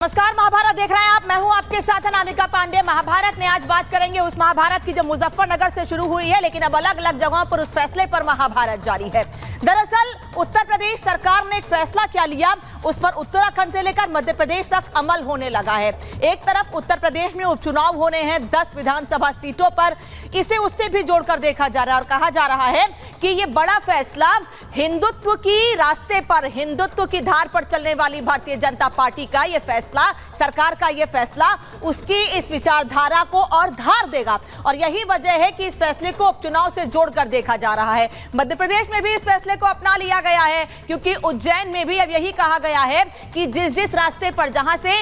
नमस्कार, महाभारत देख रहे हैं आप। मैं हूं आपके साथ अनामिका पांडे। महाभारत में आज बात करेंगे उस महाभारत की जो मुजफ्फरनगर से शुरू हुई है, लेकिन अब अलग अलग जगहों पर उस फैसले पर महाभारत जारी है। दरअसल उत्तर प्रदेश सरकार ने एक फैसला क्या लिया, उस पर उत्तराखंड से लेकर मध्य प्रदेश तक अमल होने लगा है। एक तरफ उत्तर प्रदेश में उपचुनाव होने हैं 10 विधानसभा सीटों पर, इसे उससे भी जोड़कर देखा जा रहा है और कहा जा रहा है कि ये बड़ा फैसला हिंदुत्व की रास्ते पर, हिंदुत्व की धार पर चलने वाली भारतीय जनता पार्टी का ये फैसला, सरकार का ये फैसला उसकी इस विचारधारा को और धार देगा। और यही वजह है कि इस फैसले को उपचुनाव से जोड़कर देखा जा रहा है। मध्य प्रदेश में भी इस फैसले को अपना लिया गया है, क्योंकि उज्जैन में भी अब यही कहा गया है कि जिस जिस रास्ते पर जहां से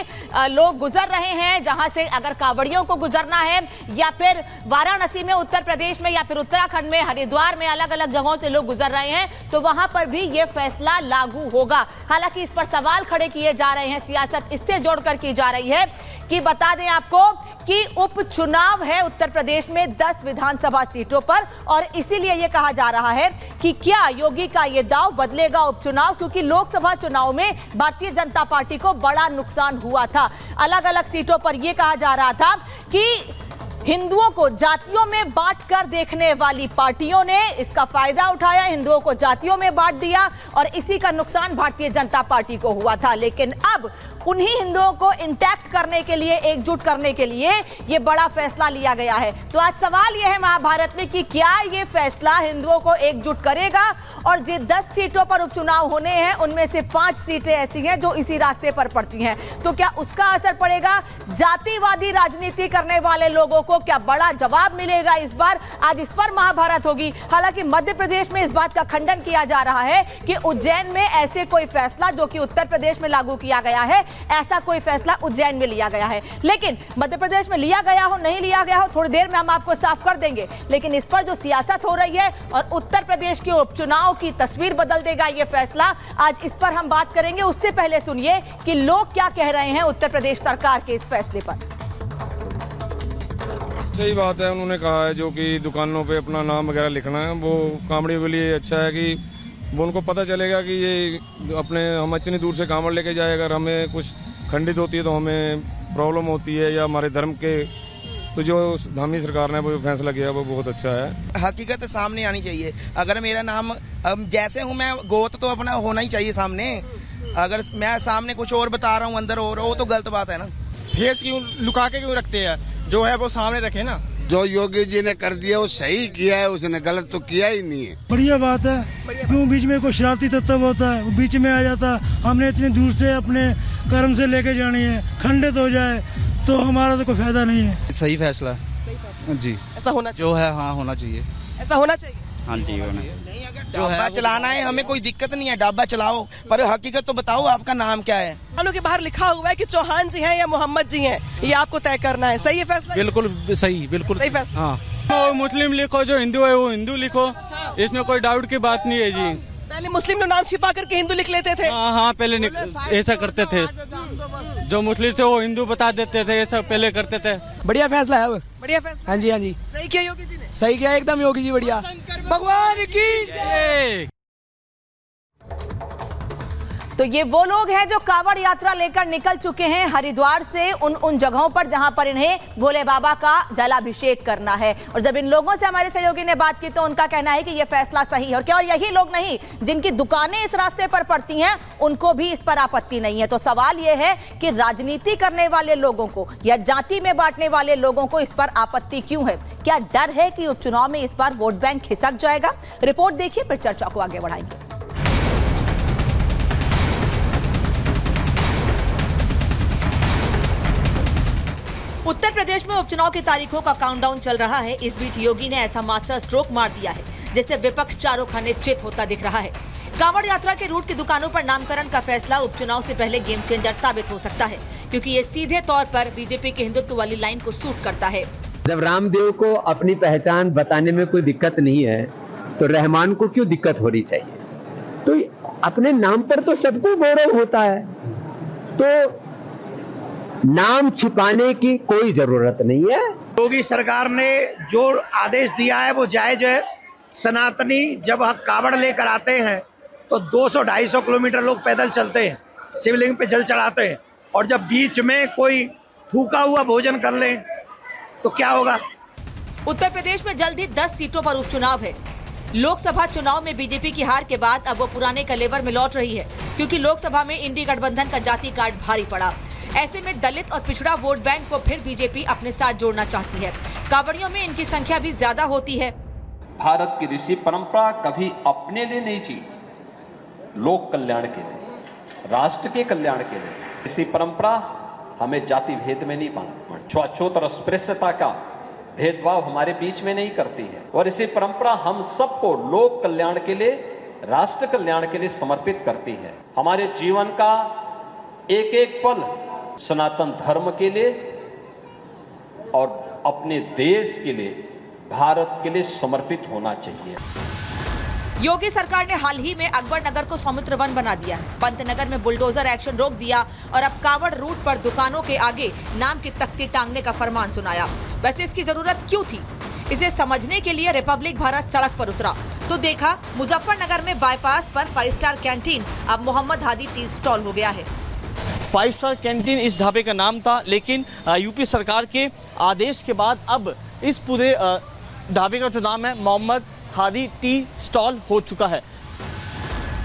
लोग गुजर रहे हैं, जहां से अगर कांवड़ियों को गुजरना है, या फिर वाराणसी में उत्तर प्रदेश में, या फिर उत्तराखंड में हरिद्वार में अलग अलग जगहों से लोग गुजर रहे हैं, तो वहां पर भी यह फैसला लागू होगा। हालांकि इस पर सवाल खड़े किए जा रहे हैं, सियासत इससे जोड़कर की जा रही है कि बता दें आपको कि उपचुनाव है उत्तर प्रदेश में 10 विधानसभा सीटों पर, और इसीलिए यह कहा जा रहा है कि क्या योगी का यह दांव बदलेगा उपचुनाव, क्योंकि लोकसभा चुनाव में भारतीय जनता पार्टी को बड़ा नुकसान हुआ था। अलग अलग सीटों पर यह कहा जा रहा था कि हिंदुओं को जातियों में बांटकर देखने वाली पार्टियों ने इसका फायदा उठाया, हिंदुओं को जातियों में बांट दिया, और इसी का नुकसान भारतीय जनता पार्टी को हुआ था। लेकिन अब उन्हीं हिंदुओं को इंटैक्ट करने के लिए, एकजुट करने के लिए यह बड़ा फैसला लिया गया है। तो आज सवाल यह है महाभारत में कि क्या यह फैसला हिंदुओं को एकजुट करेगा, और जो 10 सीटों पर उपचुनाव होने हैं उनमें से 5 सीटें ऐसी हैं जो इसी रास्ते पर पड़ती हैं, तो क्या उसका असर पड़ेगा? जातिवादी राजनीति करने वाले लोगों को क्या बड़ा जवाब मिलेगा इस बार? आज इस पर महाभारत होगी। हालांकि मध्य प्रदेश में इस बात का खंडन किया जा रहा है कि उज्जैन में ऐसे कोई फैसला जो कि उत्तर प्रदेश में लागू किया गया है, ऐसा कोई फैसला उज्जैन में लिया गया है। लेकिन मध्य प्रदेश में लिया गया हो, नहीं लिया गया हो, थोड़ी देर में हम आपको साफ कर देंगे। लेकिन इस पर जो सियासत हो रही है और उत्तर प्रदेश के उपचुनाव की तस्वीर बदल देगा ये फैसला, आज इस पर हम बात करेंगे। उससे पहले सुनिए कि लोग क्या कह रहे हैं उत्तर प्रदेश सरकार के इस फैसले पर। सही बात है, उन्होंने कहा है जो कि दुकानों पे अपना नाम वगैरह लिखना है, वो कांवड़ियों के लिए अच्छा है कि वो उनको पता चलेगा कि ये अपने हम इतनी दूर से कांवड़ लेके जाए, अगर हमें कुछ खंडित होती है तो हमें प्रॉब्लम होती है, या हमारे धर्म के, तो जो धामी सरकार ने वो फैसला किया वो बहुत अच्छा है। हकीकत सामने आनी चाहिए। अगर मेरा नाम जैसे हूँ मैं, गोत तो अपना होना ही चाहिए सामने। अगर मैं सामने कुछ और बता रहा हूँ, अंदर हो रहा हो, तो गलत बात है ना। फेस क्यों लुका के क्यों रखते हैं? जो है वो सामने रखे ना। जो योगी जी ने कर दिया वो सही किया है, उसने गलत तो किया ही नहीं है। बढ़िया बात है, क्यों बीच में कोई शरारती तत्व होता है वो बीच में आ जाता। हमने इतनी दूर से अपने कर्म से लेके जानी है, खंडित हो जाए तो हमारा तो कोई फायदा नहीं है। सही फैसला जी, ऐसा होना जो है हाँ होना चाहिए, ऐसा होना चाहिए। हाँ जी होना। नहीं, अगर ढाबा चलाना है हमें कोई दिक्कत नहीं है, ढाबा चलाओ, पर हकीकत तो बताओ आपका नाम क्या है। वालों के बाहर लिखा हुआ है कि चौहान जी हैं या मोहम्मद जी हैं, ये आपको तय करना है। सही है फैसला? बिल्कुल सही, बिल्कुल सही फैसला। हाँ, वो मुस्लिम लिखो, जो हिंदू है वो हिंदू लिखो, इसमें कोई डाउट की बात नहीं है जी। पहले मुस्लिम लोग नाम छिपा करके हिंदू लिख लेते थे। हाँ, पहले ऐसा करते थे, जो मुस्लिम थे वो हिंदू बता देते थे, ऐसा पहले करते थे। बढ़िया फैसला है अब। बढ़िया फैसला। हाँ जी, हाँ जी, सही किया योगी जी ने। सही किया एकदम योगी जी, बढ़िया। भगवान की जय। तो ये वो लोग हैं जो कांवड़ यात्रा लेकर निकल चुके हैं हरिद्वार से उन जगहों पर जहां पर इन्हें भोले बाबा का जलाभिषेक करना है। और जब इन लोगों से हमारे सहयोगी ने बात की तो उनका कहना है कि यह फैसला सही है। और केवल यही लोग नहीं, जिनकी दुकानें इस रास्ते पर पड़ती हैं उनको भी इस पर आपत्ति नहीं है। तो सवाल यह है कि राजनीति करने वाले लोगों को या जाति में बांटने वाले लोगों को इस पर आपत्ति क्यों है? क्या डर है कि उपचुनाव में इस बार वोट बैंक खिसक जाएगा? रिपोर्ट देखिए, फिर चर्चा को आगे बढ़ाएंगे। उत्तर प्रदेश में उपचुनाव की तारीखों का काउंटडाउन चल रहा है। इस बीच योगी ने ऐसा मास्टर स्ट्रोक मार दिया है जिससे विपक्ष चारों खाने चित होता दिख रहा है। कांवड़ यात्रा के रूट की दुकानों पर नामकरण का फैसला उपचुनाव से पहले गेम चेंजर साबित हो सकता है, क्योंकि ये सीधे तौर पर बीजेपी के हिंदुत्व वाली लाइन को सूट करता है। जब रामदेव को अपनी पहचान बताने में कोई दिक्कत नहीं है तो रहमान को क्यों दिक्कत होनी चाहिए? तो अपने नाम पर तो सबको गौरव होता है, तो नाम छिपाने की कोई जरूरत नहीं है। योगी सरकार ने जो आदेश दिया है वो जायज है। सनातनी जब कावड़ लेकर आते हैं तो 200-250 किलोमीटर लोग पैदल चलते हैं, शिवलिंग पे जल चढ़ाते हैं। और जब बीच में कोई थूका हुआ भोजन कर ले तो क्या होगा? उत्तर प्रदेश में जल्द ही 10 सीटों पर उपचुनाव है। लोकसभा चुनाव में बीजेपी की हार के बाद अब वो पुराने कलेवर में लौट रही है, क्योंकि लोकसभा में इंडी गठबंधन का जाति कार्ड भारी पड़ा। ऐसे में दलित और पिछड़ा वोट बैंक को फिर बीजेपी अपने साथ जोड़ना चाहती है। कांवड़ियों में इनकी संख्या भी ज्यादा होती है। भारत की ऋषि परंपरा कभी अपने लिए नहीं जी, लोक कल्याण के लिए, राष्ट्र के कल्याण के लिए। ऋषि परंपरा हमें जाति भेद में नहीं बांधती, छुआछूत और अस्पृश्यता का भेदभाव हमारे बीच में नहीं करती है। और इसी परंपरा हम सबको लोक कल्याण के लिए, राष्ट्र कल्याण के लिए समर्पित करती है। हमारे जीवन का एक एक पल सनातन धर्म के लिए और अपने देश के लिए, भारत के लिए समर्पित होना चाहिए। योगी सरकार ने हाल ही में अकबर नगर को समुद्र वन बना दिया है। पंतनगर में बुलडोजर एक्शन रोक दिया और अब कांवड़ रूट पर दुकानों के आगे नाम की तख्ती टांगने का फरमान सुनाया। वैसे इसकी जरूरत क्यों थी, इसे समझने के लिए रिपब्लिक भारत सड़क पर उतरा तो देखा मुजफ्फरनगर में बाईपास पर 5 स्टार कैंटीन अब मोहम्मद हादी टी स्टॉल हो गया है। 5 स्टार कैंटीन इस ढाबे का नाम था, लेकिन यूपी सरकार के आदेश के बाद अब इस पूरे ढाबे का जो नाम है मोहम्मद हादी टी स्टॉल हो चुका है।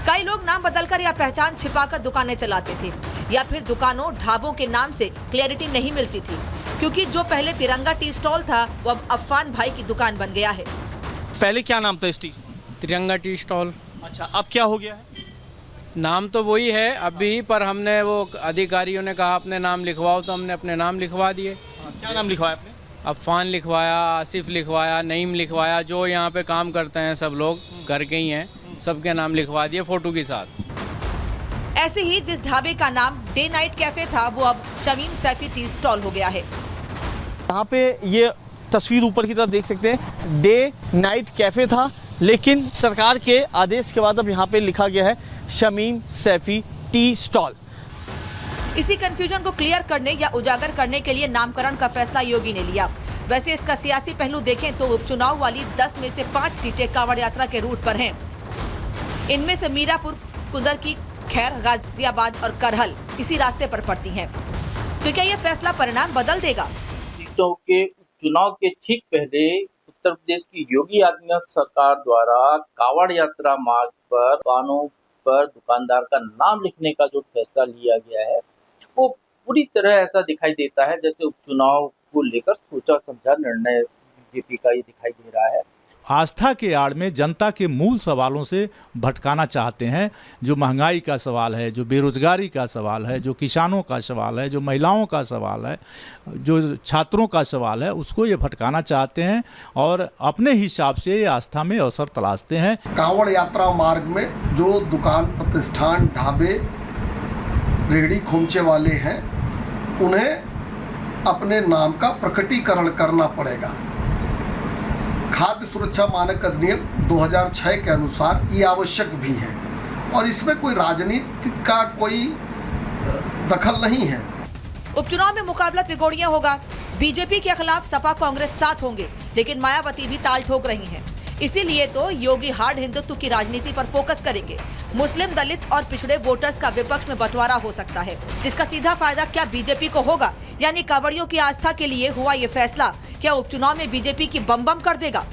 कई लोग नाम बदलकर या पहचान छिपाकर दुकानें चलाते थे, या फिर दुकानों ढाबों के नाम से क्लैरिटी नहीं मिलती थी, क्योंकि जो पहले तिरंगा टी स्टॉल था वो अब अफान भाई की दुकान बन गया है। पहले क्या नाम था इस टी? तिरंगा टी स्टॉल। अच्छा, अब क्या हो गया है? नाम तो वही है अभी, पर हमने वो अधिकारियों ने कहा अपने नाम लिखवाओ तो हमने अपने नाम लिखवा दिए। क्या नाम लिखवाया आपने? अफान लिखवाया, आसिफ लिखवाया, नईम लिखवाया। जो यहाँ पे काम करते हैं सब लोग घर के ही हैं, सबके नाम लिखवा दिए फोटो के साथ। ऐसे ही जिस ढाबे का नाम डे नाइट कैफे था वो अब शमीम सैफी टी स्टॉल हो गया है। यहाँ पे ये तस्वीर ऊपर की तरफ देख सकते हैं, डे नाइट कैफे था, लेकिन सरकार के आदेश के बाद अब यहाँ पे लिखा गया है शमीम सैफी टी स्टॉल। इसी कंफ्यूजन को क्लियर करने या उजागर करने के लिए नामकरण का फैसला योगी ने लिया। वैसे इसका सियासी पहलू देखें तो उपचुनाव वाली 10 में से 5 सीटें कांवड़ यात्रा के रूट पर हैं। इनमें से मीरापुर, कुदर की खैर, गाजियाबाद और करहल इसी रास्ते पर पड़ती हैं। तो क्या यह फैसला परिणाम बदल देगा? सीटों के चुनाव के ठीक पहले उत्तर प्रदेश की योगी आदित्यनाथ सरकार द्वारा कांवड़ यात्रा मार्ग पर दुकानों पर दुकानदार का नाम लिखने का जो फैसला लिया गया है वो पूरी तरह ऐसा दिखाई देता है जैसे उपचुनाव को लेकर सोचा समझा निर्णय बीजेपी का ये दिखाई दे रहा है। आस्था के आड़ में जनता के मूल सवालों से भटकाना चाहते हैं। जो महंगाई का सवाल है, जो बेरोजगारी का सवाल है, जो किसानों का सवाल है, जो महिलाओं का सवाल है, जो छात्रों का सवाल है, उसको ये भटकाना चाहते हैं और अपने हिसाब से ये आस्था में अवसर तलाशते हैं। कांवड़ यात्रा मार्ग में जो दुकान, प्रतिष्ठान, ढाबे, रेहड़ी खोमचे वाले हैं उन्हें अपने नाम का प्रकटीकरण करना पड़ेगा। खाद्य सुरक्षा मानक अधिनियम 2006 के अनुसार ये आवश्यक भी है और इसमें कोई राजनीति का कोई दखल नहीं है। उपचुनाव में मुकाबला त्रिकोणीय होगा। बीजेपी के खिलाफ सपा, कांग्रेस साथ होंगे, लेकिन मायावती भी ताल ठोक रही हैं। इसीलिए तो योगी हार्ड हिंदुत्व की राजनीति पर फोकस करेंगे। मुस्लिम, दलित और पिछड़े वोटर्स का विपक्ष में बंटवारा हो सकता है, जिसका सीधा फायदा क्या बीजेपी को होगा, यानी कांवड़ियों की आस्था के लिए हुआ ये फैसला क्या उपचुनाव में बीजेपी की बम बम कर देगा?